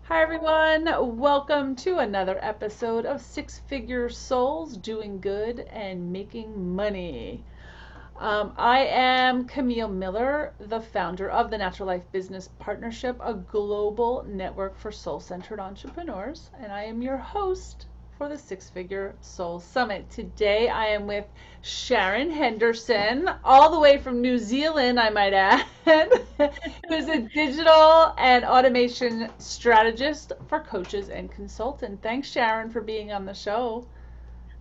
Hi, everyone. Welcome to another episode of SixFigure Souls, doing good and making money. I am Camille Miller, the founder of the Natural Life Business Partnership, a global network for soul-centered entrepreneurs, and I am your host for the SixFigure Souls Summit. Today, I am with Sharon Henderson, all the way from New Zealand, I might add, who's a digital and automation strategist for coaches and consultants. Thanks, Sharon, for being on the show.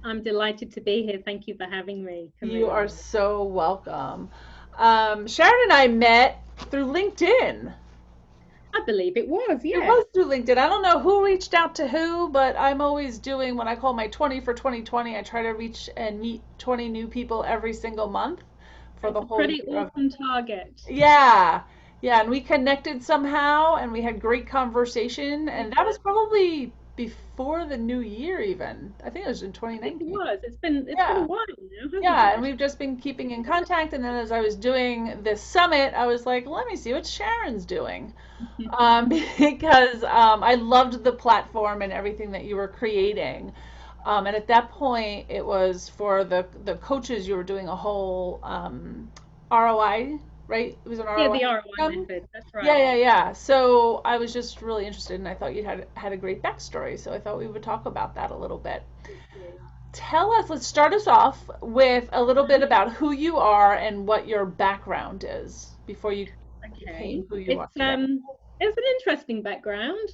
I'm delighted to be here. Thank you for having me, You Camille. are so welcome. Sharon and I met through LinkedIn. I believe it was, It yes. was through LinkedIn. I don't know who reached out to who, but I'm always doing what I call my 20 for 2020. I try to reach and meet 20 new people every single month for It's the a whole pretty year of. awesome target. Yeah. Yeah, and we connected somehow and we had great conversation, We and that was did. probably before the new year even. I think it was in I think it 2019. was. It's been a Yeah. while now, hasn't Yeah, and it? we've just been keeping in contact. And then as I was doing this summit, I was like, let me see what Sharon's doing. Because I loved the platform and everything that you were creating. And at that point, it was for the coaches, you were doing a whole ROI, right? It was an Yeah, ROI the ROI program. method. That's Yeah, right. yeah, yeah. So I was just really interested, and I thought you'd had a great backstory. So I thought we would talk about that a little bit. Thank you. Tell us, let's start us off with a little bit Mhm. about who you are and what your background is before you Okay. became who you are It's today. it's an interesting background.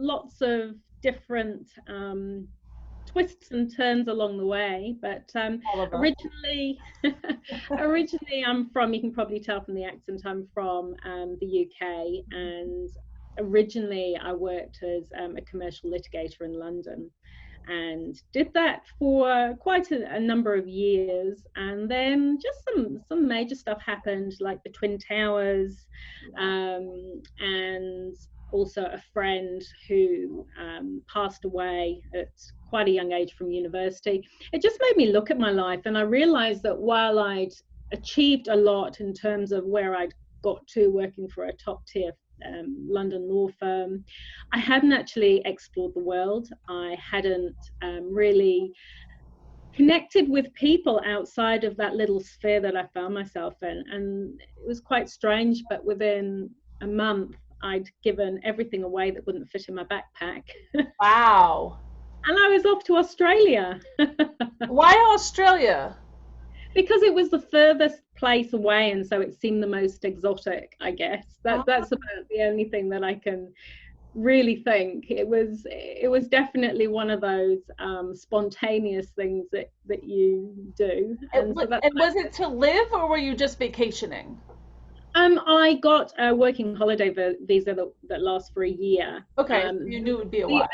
Lots of different twists and turns along the way. But Oliver. originally, originally I'm from. You can probably tell from the accent. I'm from the UK, and originally I worked as a commercial litigator in London, and did that for quite a number of years. And then just some major stuff happened, like the Twin Towers, Yeah. and also a friend who passed away at quite a young age from university. It just made me look at my life, and I realized that while I'd achieved a lot in terms of where I'd got to working for a top tier London law firm, I hadn't actually explored the world. I hadn't really connected with people outside of that little sphere that I found myself in. And it was quite strange, but within a month, I'd given everything away that wouldn't fit in my backpack. And Wow. I was off to Australia Why Australia? because it was the furthest place away. And so it seemed the most exotic, I guess. Oh, That's about the only thing that I can really think. It was definitely one of those spontaneous things that you do, and so that's and what was it to live or were you just vacationing? I got a working holiday visa that lasts for a year. Okay, so um you knew it would be a the while.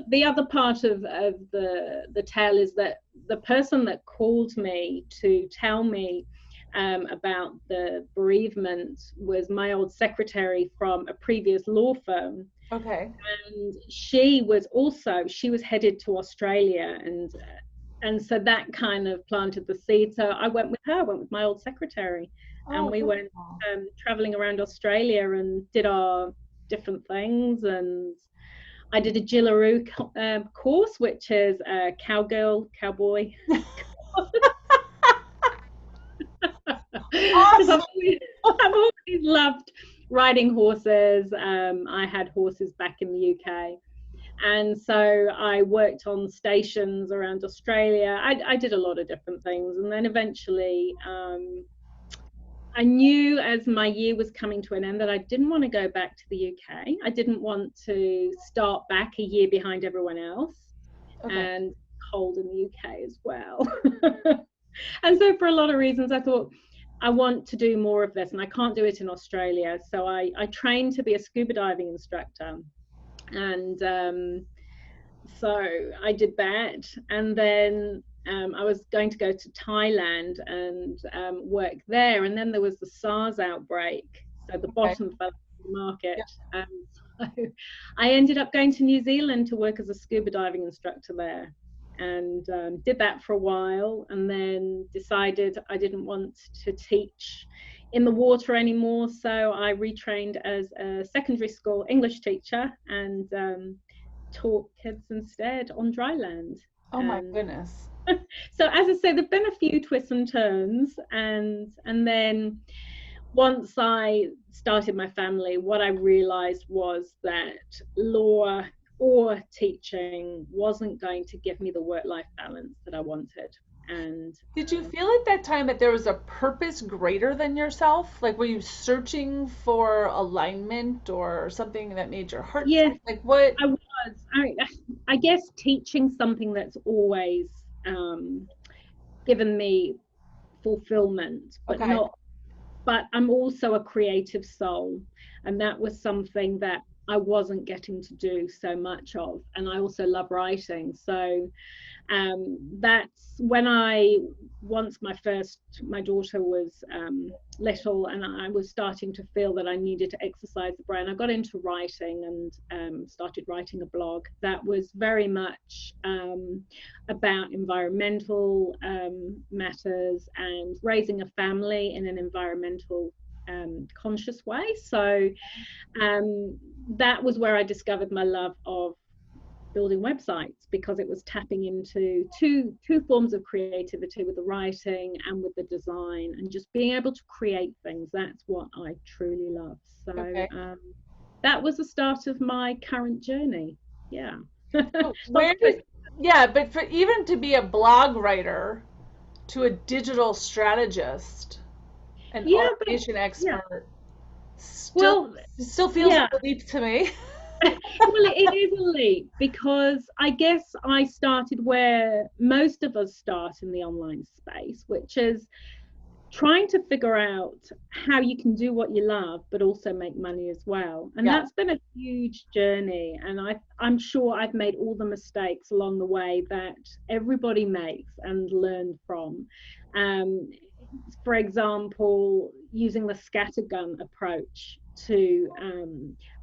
the other part of the tale is that the person that called me to tell me about the bereavement was my old secretary from a previous law firm. Okay. And she was headed to Australia, and so that kind of planted the seed. So I went with her, I went with my old secretary, and Oh, we went beautiful. traveling around Australia and did our different things. And I did a Jillaroo course, which is a cowboy. Because Awesome. I've always loved riding horses. I had horses back in the UK. And so I worked on stations around Australia. I did a lot of different things. And then eventually, I knew as my year was coming to an end that I didn't want to go back to the UK. I didn't want to start back a year behind everyone else, Okay. and cold in the UK as well. And so, for a lot of reasons, I thought I want to do more of this, and I can't do it in Australia. So I trained to be a scuba diving instructor. And so I did that, and then I was going to go to Thailand and work there, and then there was the SARS outbreak, so the Okay. bottom fell out of the Yeah. market. So I ended up going to New Zealand to work as a scuba diving instructor there, and did that for a while, and then decided I didn't want to teach in the water anymore, so I retrained as a secondary school English teacher and taught kids instead on dry land. Oh my goodness. So as I say, there've been a few twists and turns, and then once I started my family, what I realized was that law or teaching wasn't going to give me the work-life balance that I wanted. And did you feel at that time that there was a purpose greater than yourself? Like, were you searching for alignment or something that made your heart yes, like what? I was. I guess teaching something that's always given me fulfillment, but Okay. not. But I'm also a creative soul, and that was something that I wasn't getting to do so much of. And I also love writing, so that's when once my daughter was little, and I was starting to feel that I needed to exercise the brain, I got into writing and started writing a blog that was very much about environmental matters and raising a family in an environmental conscious way. So that was where I discovered my love of building websites, because it was tapping into two forms of creativity, with the writing and with the design, and just being able to create things. That's what I truly love. So Okay. that was the start of my current journey. Yeah. So yeah, but for even to be a blog writer to a digital strategist, an yeah, automation expert, yeah. still feels yeah. like a leap to me. Well, it is a leap, because I guess I started where most of us start in the online space, which is trying to figure out how you can do what you love but also make money as well. And that's been a huge journey, and I'm sure I've made all the mistakes along the way that everybody makes and learn from. For example, using the scattergun approach to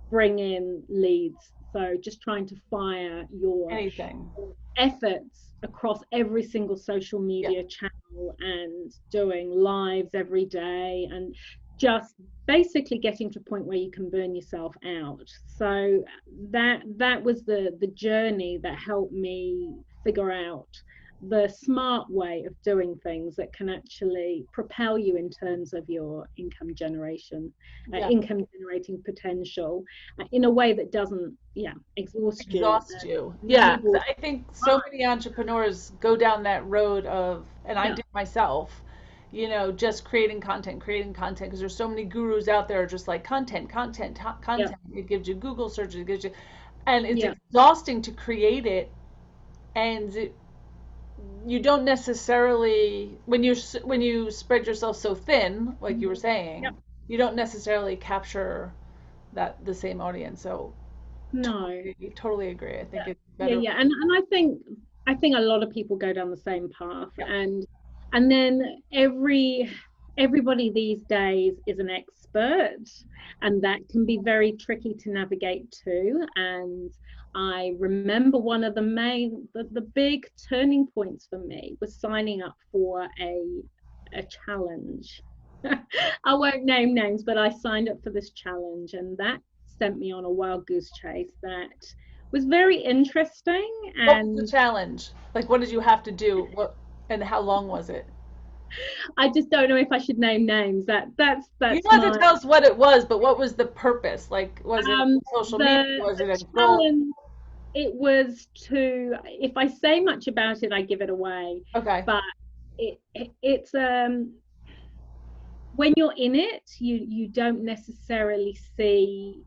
bring in leads. So just trying to fire your efforts across every single social media channel and doing lives every day, and just basically getting to a point where you can burn yourself out. So that was the journey that helped me figure out the smart way of doing things that can actually propel you in terms of your income generation, income generating potential, in a way that doesn't exhaust you. Yeah, I think so many entrepreneurs go down that road of, and I did myself, just creating content, because there's so many gurus out there just like content. It gives you Google searches, it gives you, and it's exhausting to create it, and you don't necessarily, when you spread yourself so thin, like you were saying, you don't necessarily capture the same audience. So no, totally agree. I think it's better. And I think a lot of people go down the same path, and then everybody these days is an expert, and that can be very tricky to navigate too. And I remember one of the big turning points for me was signing up for a challenge. I won't name names, but I signed up for this challenge, and that sent me on a wild goose chase that was very interesting. And what was the challenge? Like, what did you have to do? And how long was it? I just don't know if I should name names. That's you don't have to tell us what it was, but what was the purpose? Like, was it social media? Was it a challenge? It was to, if I say much about it, I give it away. Okay. But it's when you're in it, you don't necessarily see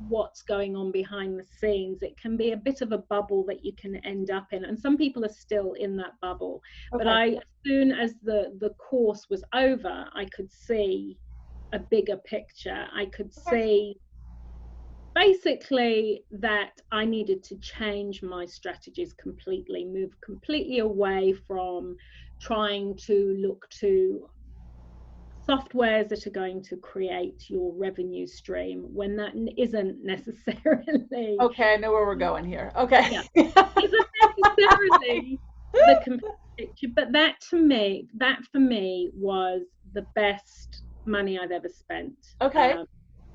what's going on behind the scenes. It can be a bit of a bubble that you can end up in, and some people are still in that bubble. But as soon as the course was over, I could see a bigger picture. I could see basically that I needed to change my strategies completely, move completely away from trying to look to softwares that are going to create your revenue stream, when that isn't necessarily. Okay, I know where we're going here. Okay. Isn't necessarily the complete picture, but that for me was the best money I've ever spent. Okay.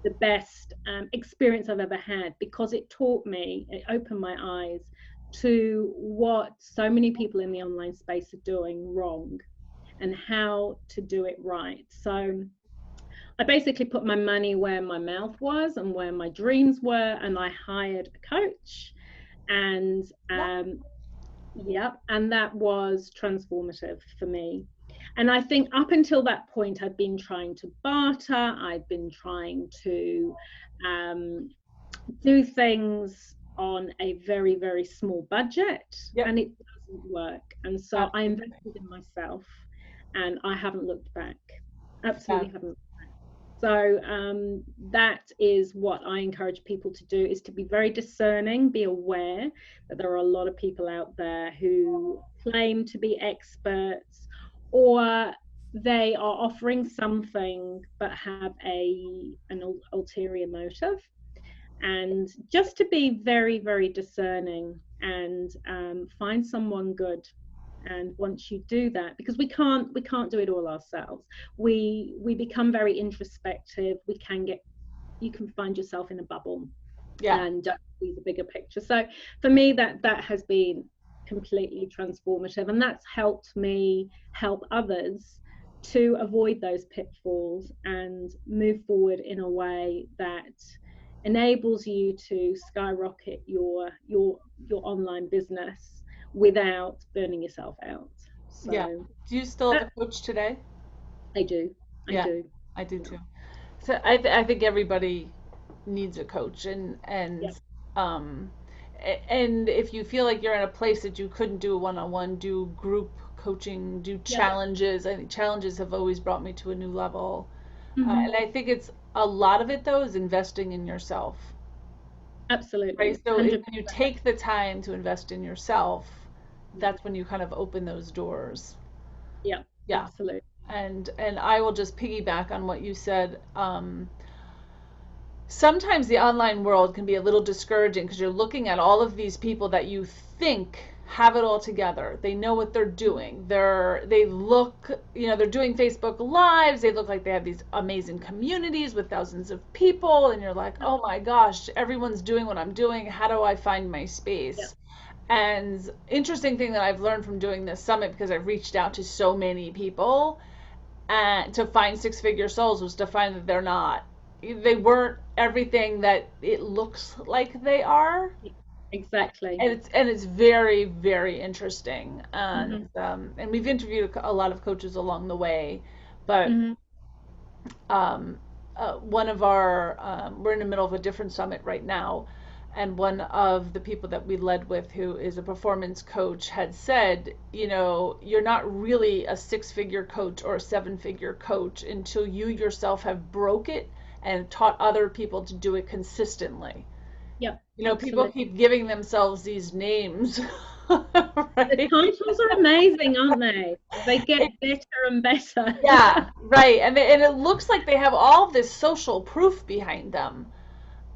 The best experience I've ever had, because it opened my eyes to what so many people in the online space are doing wrong and how to do it right. So I basically put my money where my mouth was and where my dreams were, and I hired a coach. And yeah, and that was transformative for me. And I think up until that point, I'd been trying to barter, I'd been trying to do things on a very, very small budget, and it doesn't work. And so I invested in myself, and I haven't looked back. Absolutely haven't. So that is what I encourage people to do, is to be very discerning, be aware that there are a lot of people out there who claim to be experts, or they are offering something but have an ulterior motive. And just to be very, very discerning and find someone good. And once you do that, because we can't do it all ourselves, we become very introspective. You can find yourself in a bubble and don't see the bigger picture. So for me, that has been completely transformative, and that's helped me help others to avoid those pitfalls and move forward in a way that enables you to skyrocket your online business without burning yourself out. So, do you still have a coach today? I do. I do too. So I think everybody needs a coach, and if you feel like you're in a place that you couldn't do a one-on-one, do group coaching, do challenges. I think challenges have always brought me to a new level. And I think it's a lot of it, though, is investing in yourself. Absolutely. Right? So if you take the time to invest in yourself, that's when you kind of open those doors. Yeah. Absolutely. And I will just piggyback on what you said. Sometimes the online world can be a little discouraging because you're looking at all of these people that you think have it all together. They know what they're doing. They look, they're doing Facebook Lives. They look like they have these amazing communities with thousands of people. And you're like, oh my gosh, everyone's doing what I'm doing. How do I find my space? And interesting thing that I've learned from doing this summit, because I've reached out to so many people, and to find SixFigure Souls was to find that they weren't everything that it looks like they are. Exactly. And it's very, very interesting. And and we've interviewed a lot of coaches along the way, but one of our we're in the middle of a different summit right now, and one of the people that we led with, who is a performance coach, had said, you're not really a 6-figure coach or a 7-figure coach until you yourself have broke it and taught other people to do it consistently. People keep giving themselves these names. Right? The titles are amazing, aren't they? They get better and better. Yeah, right. And it looks like they have all this social proof behind them.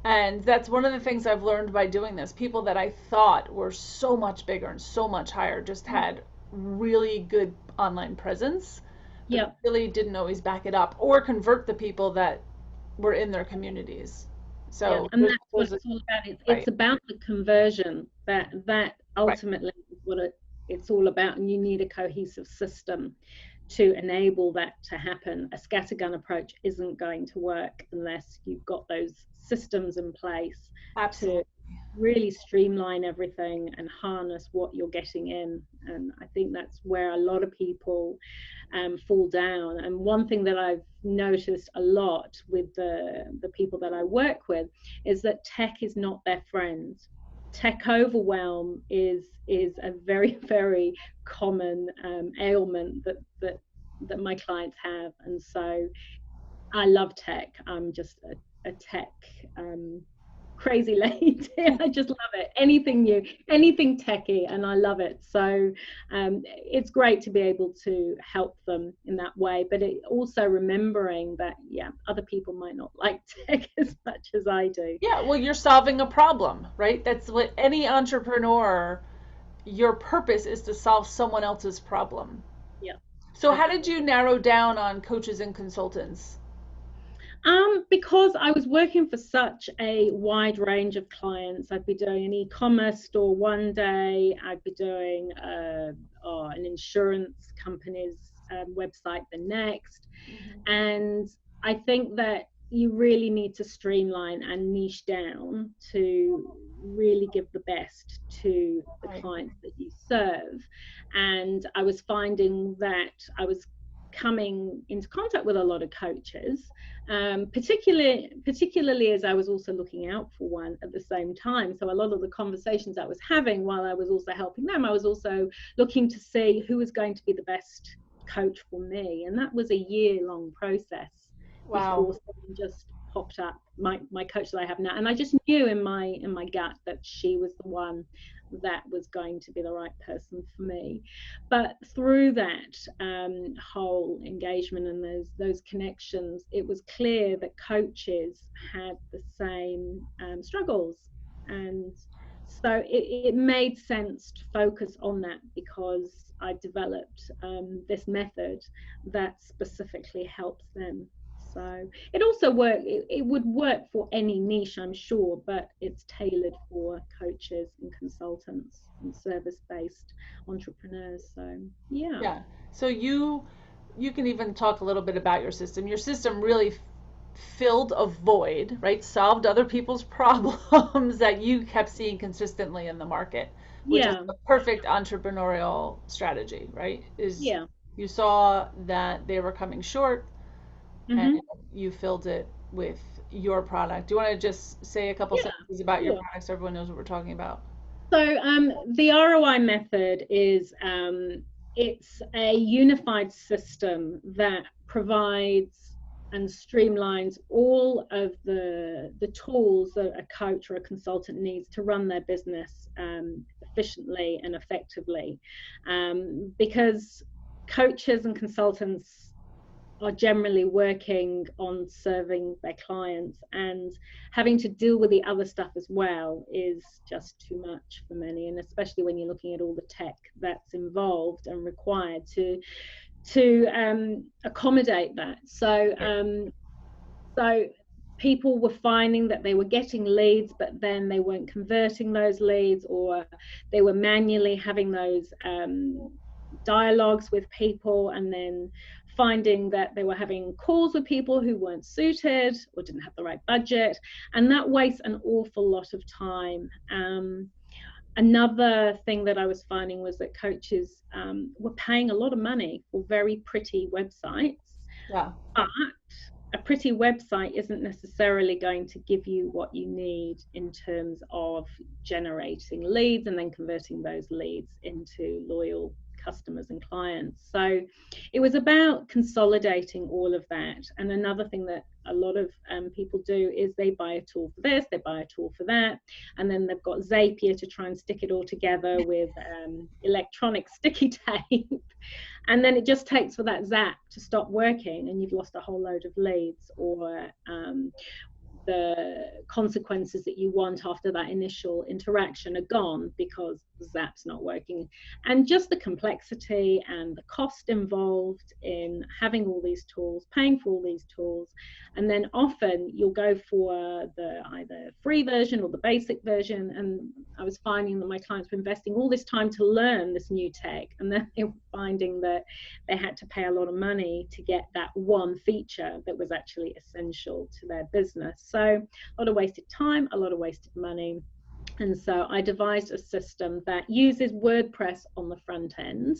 And that's one of the things I've learned by doing this. People that I thought were so much bigger and so much higher just had really good online presence. But really didn't always back it up or convert the people that were in their communities. So and that's what it's all about. It's about the conversion. That ultimately is what it's all about. And you need a cohesive system to enable that to happen. A scattergun approach isn't going to work unless you've got those systems in place to really streamline everything and harness what you're getting in. And I think that's where a lot of people fall down. And one thing that I've noticed a lot with the people that I work with is that tech is not their friend. Tech overwhelm is a very, very common ailment that my clients have. And so I love tech. I'm just a tech crazy lady. I just love it. Anything new, anything techie, and I love it. So it's great to be able to help them in that way, but it also remembering that other people might not like tech as much as I do. Well, you're solving a problem, right? That's what any entrepreneur, your purpose is to solve someone else's problem. So how did you narrow down on coaches and consultants? Because I was working for such a wide range of clients. I'd be doing an e-commerce store one day, I'd be doing an insurance company's website the next. And I think that you really need to streamline and niche down to really give the best to the clients that you serve. And I was finding that I was coming into contact with a lot of coaches, particularly as I was also looking out for one at the same time. So a lot of the conversations I was having while I was also helping them, I was also looking to see who was going to be the best coach for me. And that was a year-long process. Wow. Before someone just popped up, my coach that I have now, and I just knew in my gut that she was the one that was going to be the right person for me. But through that whole engagement and those connections, it was clear that coaches had the same struggles, and so it made sense to focus on that, because I developed this method that specifically helps them. So it also it would work for any niche, I'm sure, but it's tailored for coaches and consultants and service-based entrepreneurs. So yeah. So you can even talk a little bit about your system. Your system really filled a void, right? Solved other people's problems that you kept seeing consistently in the market, which is the perfect entrepreneurial strategy, right? You saw that they were coming short, and you filled it with your product. Do you want to just say a couple sentences about your product so everyone knows what we're talking about? So the ROI method is it's a unified system that provides and streamlines all of the tools that a coach or a consultant needs to run their business efficiently and effectively, because coaches and consultants are generally working on serving their clients, and having to deal with the other stuff as well is just too much for many, and especially when you're looking at all the tech that's involved and required to accommodate that. So people were finding that they were getting leads, but then they weren't converting those leads, or they were manually having those dialogues with people, and then finding that they were having calls with people who weren't suited or didn't have the right budget, and that wastes an awful lot of time. Another thing that I was finding was that coaches were paying a lot of money for very pretty websites, but a pretty website isn't necessarily going to give you what you need in terms of generating leads and then converting those leads into loyal customers and clients. So it was about consolidating all of that. And another thing that a lot of people do is they buy a tool for this, they buy a tool for that, and then they've got Zapier to try and stick it all together with electronic sticky tape. And then it just takes for that zap to stop working, and you've lost a whole load of leads, or the consequences that you want after that initial interaction are gone because the zap's not working. And just the complexity and the cost involved in having all these tools, paying for all these tools, and then often you'll go for the either free version or the basic version. And I was finding that my clients were investing all this time to learn this new tech, and then they were finding that they had to pay a lot of money to get that one feature that was actually essential to their business. So a lot of wasted time, a lot of wasted money. And so I devised a system that uses WordPress on the front end,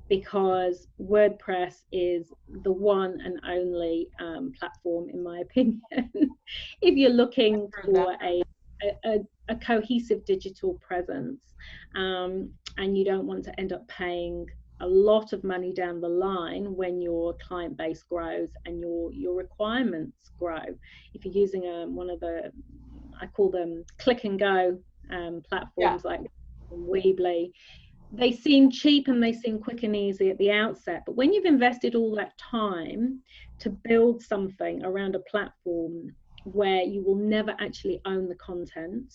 because WordPress is the one and only platform, in my opinion, if you're looking for a cohesive digital presence, and you don't want to end up paying a lot of money down the line when your client base grows and your requirements grow. If you're using one of the, I call them click and go platforms like Weebly, they seem cheap and they seem quick and easy at the outset, but when you've invested all that time to build something around a platform, where you will never actually own the content,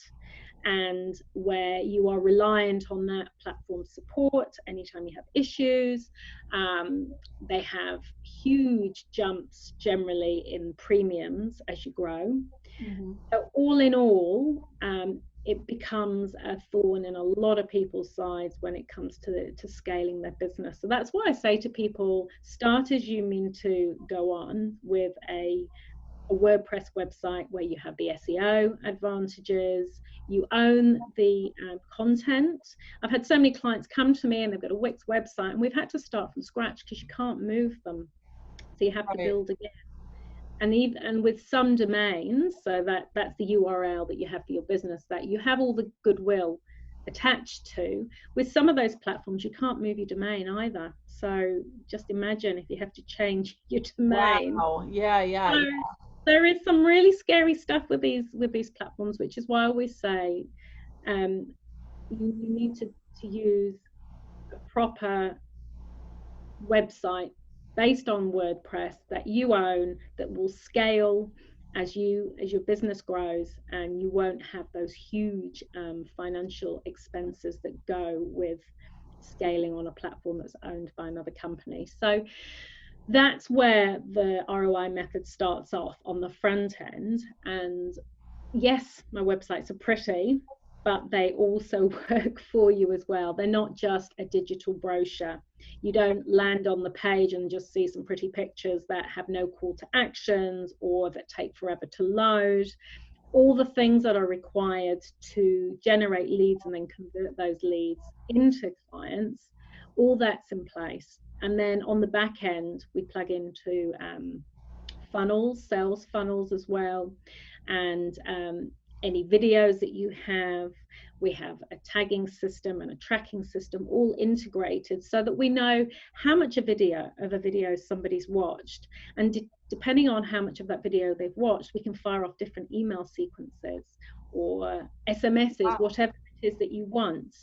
and where you are reliant on that platform support anytime you have issues. They have huge jumps generally in premiums as you grow. So all in all, it becomes a thorn in a lot of people's sides when it comes to scaling their business. So that's why I say to people, start as you mean to go on with a WordPress website where you have the SEO advantages, you own the content. I've had so many clients come to me and they've got a Wix website and we've had to start from scratch because you can't move them. So you have to build again. And with some domains, so that's the URL that you have for your business, that you have all the goodwill attached to. With some of those platforms, you can't move your domain either. So just imagine if you have to change your domain. Wow. Yeah. So there is some really scary stuff with these platforms, which is why I always say you need to use a proper website based on WordPress that you own, that will scale as your business grows, and you won't have those huge financial expenses that go with scaling on a platform that's owned by another company. So that's where the ROI method starts off on the front end. And yes, my websites are pretty, but they also work for you as well. They're not just a digital brochure. You don't land on the page and just see some pretty pictures that have no call to actions or that take forever to load. All the things that are required to generate leads and then convert those leads into clients, all that's in place. And then on the back end, we plug into funnels, sales funnels as well, and any videos that you have. We have a tagging system and a tracking system all integrated so that we know how much a video somebody's watched, and depending on how much of that video they've watched, we can fire off different email sequences or SMSs, whatever it is that you want.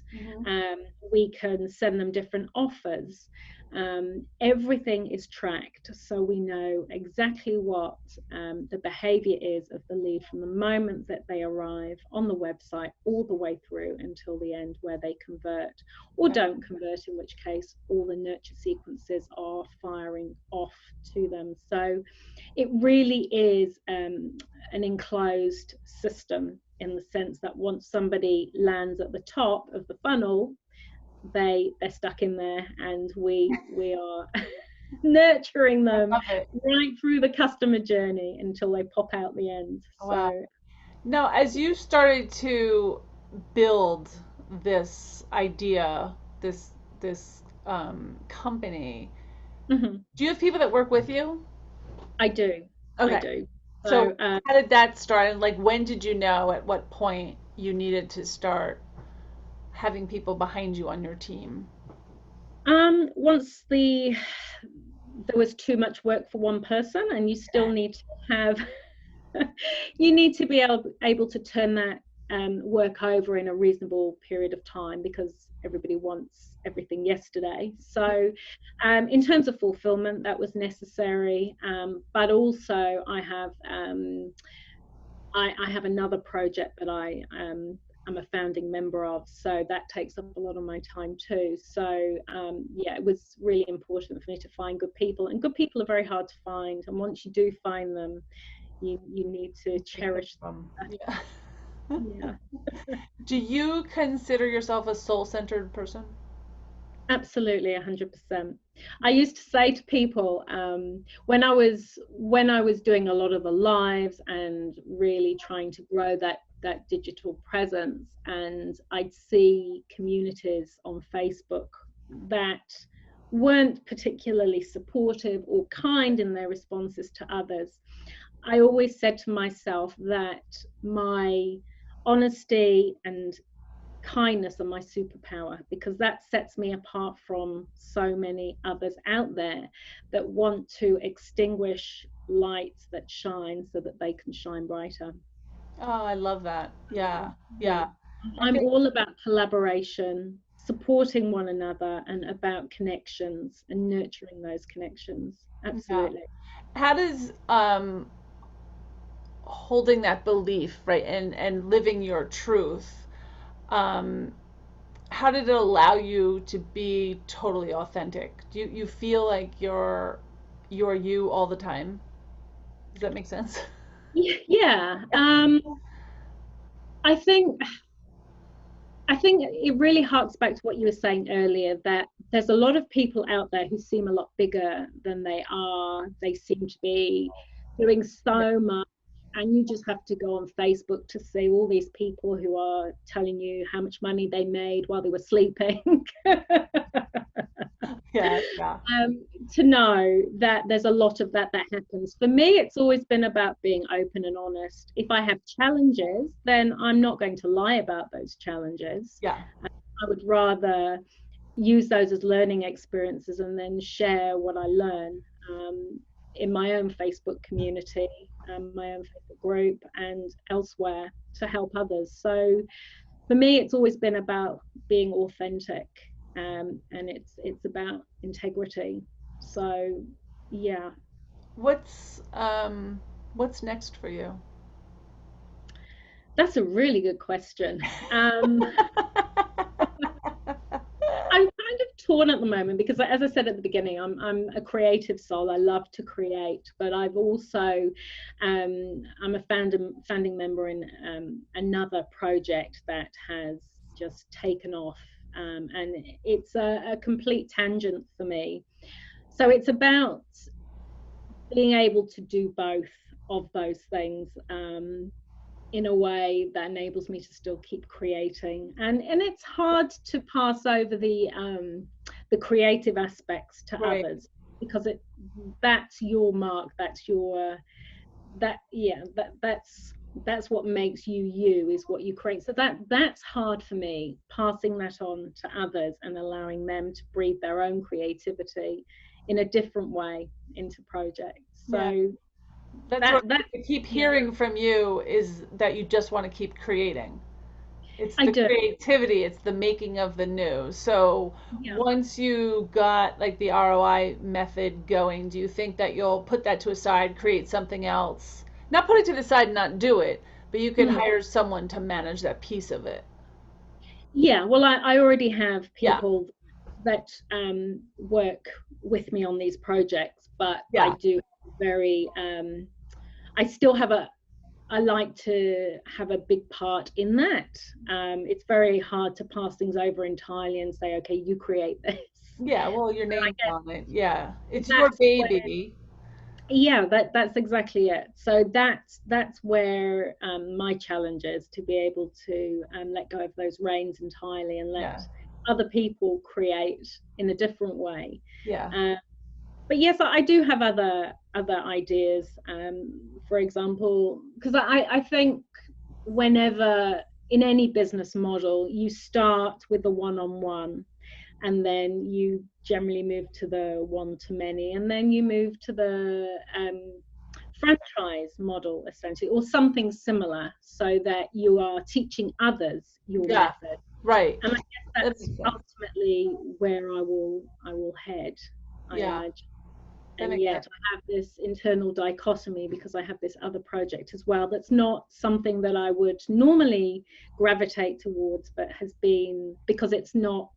We can send them different offers. Everything is tracked, so we know exactly what the behavior is of the lead from the moment that they arrive on the website all the way through until the end where they convert or don't convert, in which case all the nurture sequences are firing off to them. So it really is an enclosed system, in the sense that once somebody lands at the top of the funnel, they're stuck in there, and we are nurturing them right through the customer journey until they pop out the end. Wow. So now, as you started to build this idea, this company, do you have people that work with you? I do. Okay. I do. So how did that start? And like, when did you know at what point you needed to start having people behind you on your team? Once there was too much work for one person, and you still need to have you need to be able to turn that work over in a reasonable period of time, because everybody wants everything yesterday. So in terms of fulfillment, that was necessary, but also I have another project that I'm a founding member of, so that takes up a lot of my time too. So yeah, it was really important for me to find good people, and good people are very hard to find, and once you do find them, you need to cherish them. Yeah. Do you consider yourself a soul-centered person? Absolutely, 100%. I used to say to people when I was doing a lot of the lives and really trying to grow that digital presence, and I'd see communities on Facebook that weren't particularly supportive or kind in their responses to others, I always said to myself that my honesty and kindness are my superpower, because that sets me apart from so many others out there that want to extinguish lights that shine so that they can shine brighter. Oh, I love that. Yeah. I'm all about collaboration, supporting one another, and about connections and nurturing those connections. Absolutely. How does holding that belief, right, and living your truth, um, how did it allow you to be totally authentic? Do you feel like you're you all the time? Does that make sense? Yeah. I think I think it really harks back to what you were saying earlier, that there's a lot of people out there who seem a lot bigger than they are. They seem to be doing so much, and you just have to go on Facebook to see all these people who are telling you how much money they made while they were sleeping. Yeah, yeah. To know that there's a lot of that happens. For me, it's always been about being open and honest. If I have challenges, then I'm not going to lie about those challenges. Yeah. I would rather use those as learning experiences and then share what I learn in my own Facebook community, my own Facebook group, and elsewhere to help others. So for me, it's always been about being authentic, and it's about integrity. So yeah. What's next for you? That's a really good question. I'm kind of torn at the moment because, as I said at the beginning, I'm a creative soul. I love to create, but I've also I'm a founding member in another project that has just taken off, and it's a complete tangent for me. So it's about being able to do both of those things. In a way that enables me to still keep creating, and it's hard to pass over the creative aspects to Right. others, because that's your mark, that's your that's what makes you is what you create. So that's hard for me, passing that on to others and allowing them to breathe their own creativity in a different way into projects. So Yeah. That's what I keep hearing from you, is that you just want to keep creating. It's the creativity, it's the making of the new. So once you got like the ROI method going, do you think that you'll put that to a side, create something else? Not put it to the side and not do it, but you could hire someone to manage that piece of it. Yeah, well, I already have people that work with me on these projects, but I do very I still have I like to have a big part in that. It's very hard to pass things over entirely and say, okay, you create this. Yeah, well, your name's on it. Yeah, it's your baby. That's exactly it. So that's where my challenge is, to be able to let go of those reins entirely and let other people create in a different way. But yes, I do have other ideas. For example, because I think whenever in any business model, you start with the one-on-one, and then you generally move to the one-to-many, and then you move to the franchise model, essentially, or something similar, so that you are teaching others your method. Right. And I guess that's ultimately where I will head. I imagine. And yet I have this internal dichotomy, because I have this other project as well that's not something that I would normally gravitate towards, but has been, because it's not,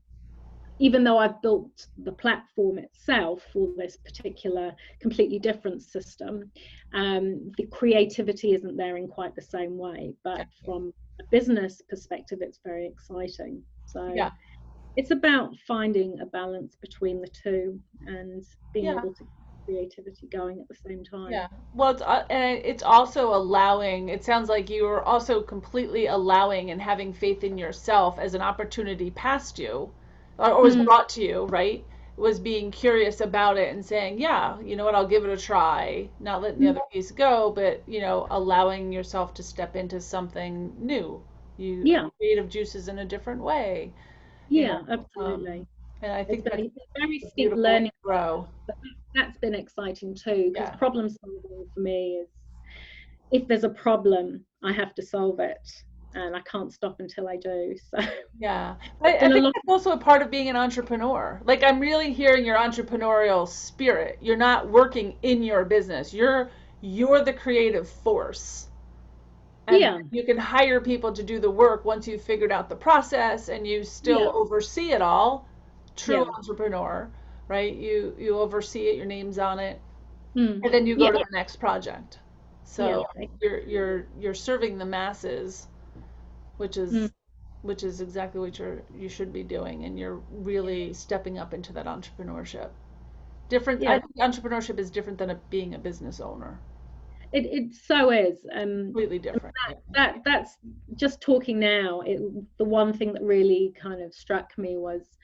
even though I've built the platform itself for this particular completely different system, the creativity isn't there in quite the same way. But from a business perspective, it's very exciting. So it's about finding a balance between the two and being able to creativity going at the same time. Yeah. Well, it's also allowing, it sounds like you are also completely allowing and having faith in yourself as an opportunity passed you, or was brought to you, right? Was being curious about it and saying, yeah, you know what, I'll give it a try, not letting the other piece go, but, you know, allowing yourself to step into something new. Creative juices in a different way. Absolutely. And I think that's very steep learning. Grow. That's been exciting too, because problem solving for me is, if there's a problem, I have to solve it, and I can't stop until I do. So I think that's also a part of being an entrepreneur. Like, I'm really hearing your entrepreneurial spirit. You're not working in your business. You're the creative force. And Yeah. you can hire people to do the work once you've figured out the process and you still Yeah. oversee it all. True Yeah. entrepreneur, right? You oversee it, your name's on it, Mm. and then you go Yeah. to the next project. Yeah. So you're serving the masses, which Mm. is which is exactly what you should be doing, and you're really stepping up into that entrepreneurship. Different, I Yeah. think entrepreneurship is different than being a business owner. It so is. Completely different. Yeah. That's just talking now. The one thing that really kind of struck me was,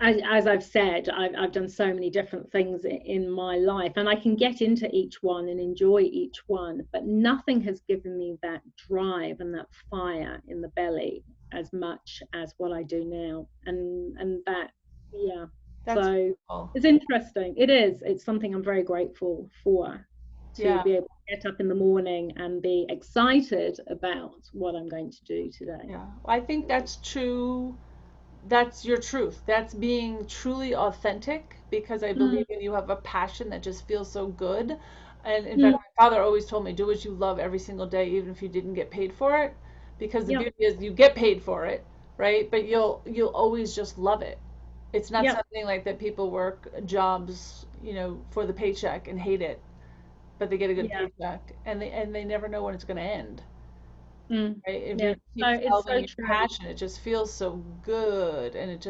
as I've said, I've done so many different things in my life, and I can get into each one and enjoy each one, but nothing has given me that drive and that fire in the belly as much as what I do now. And that, yeah. That's So cool. it's interesting. It is. It's something I'm very grateful for, to Yeah. be able to get up in the morning and be excited about what I'm going to do today. Yeah. I think that's true. That's your truth. That's being truly authentic, because I Mm. believe when you have a passion that just feels so good. And in fact, Mm. my father always told me, do what you love every single day, even if you didn't get paid for it. Because the Yep. beauty is you get paid for it, right? But you'll always just love it. It's not Yep. something like that people work jobs, for the paycheck and hate it, but they get a good Yeah. paycheck, and they never know when it's going to end. Mm. Right? If Yeah. you So keep it's following so your true. passion, it just feels so good, and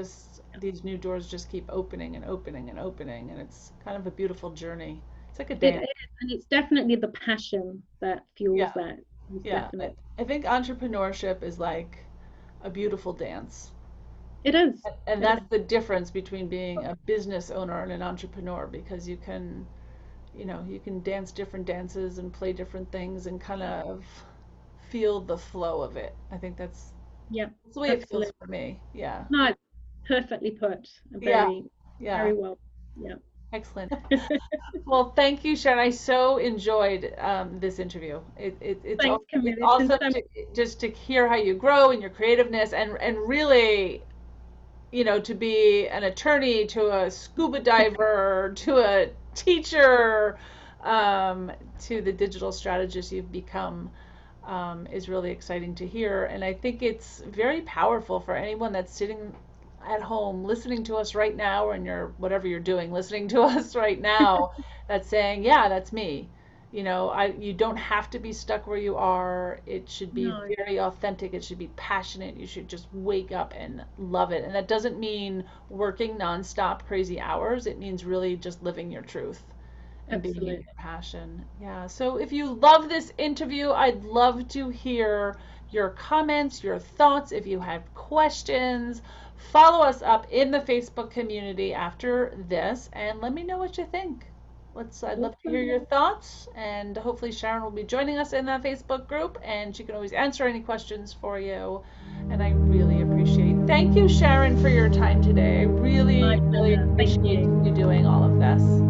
these new doors just keep opening and opening and opening, and it's kind of a beautiful journey. It's like a It dance. is, and it's definitely the passion that fuels Yeah, that. It's yeah. definite. I think entrepreneurship is like a beautiful dance. It is. And It is. that's the difference between being a business owner and an entrepreneur, because you can dance different dances and play different things and kind of feel the flow of it. I think Yeah, that's the way it feels absolutely. for me. Yeah. No, it's perfectly put. Yeah. Very, Yeah. very well. Yeah. Excellent. Well, thank you, Sharon. I so enjoyed this interview. Thanks, Camille. It's It's been awesome so. to hear how you grow and your creativeness, and really, to be an attorney, to a scuba diver, to a teacher, to the digital strategist you've become, is really exciting to hear. And I think it's very powerful for anyone that's sitting at home listening to us right now, or in your whatever you're doing, listening to us right now, that's saying, yeah, that's me. You don't have to be stuck where you are. It should be No, very authentic. It should be passionate. You should just wake up and love it. And that doesn't mean working nonstop crazy hours. It means really just living your truth and being in absolutely. your passion. Yeah. So if you love this interview, I'd love to hear your comments, your thoughts. If you have questions, follow us up in the Facebook community after this and let me know what you think. I'd love to hear Awesome. your thoughts, and hopefully Sharon will be joining us in that Facebook group, and she can always answer any questions for you. And I really appreciate. Thank you, Sharon, for your time today. I My really, really pleasure. Thank appreciate you. you doing all of this.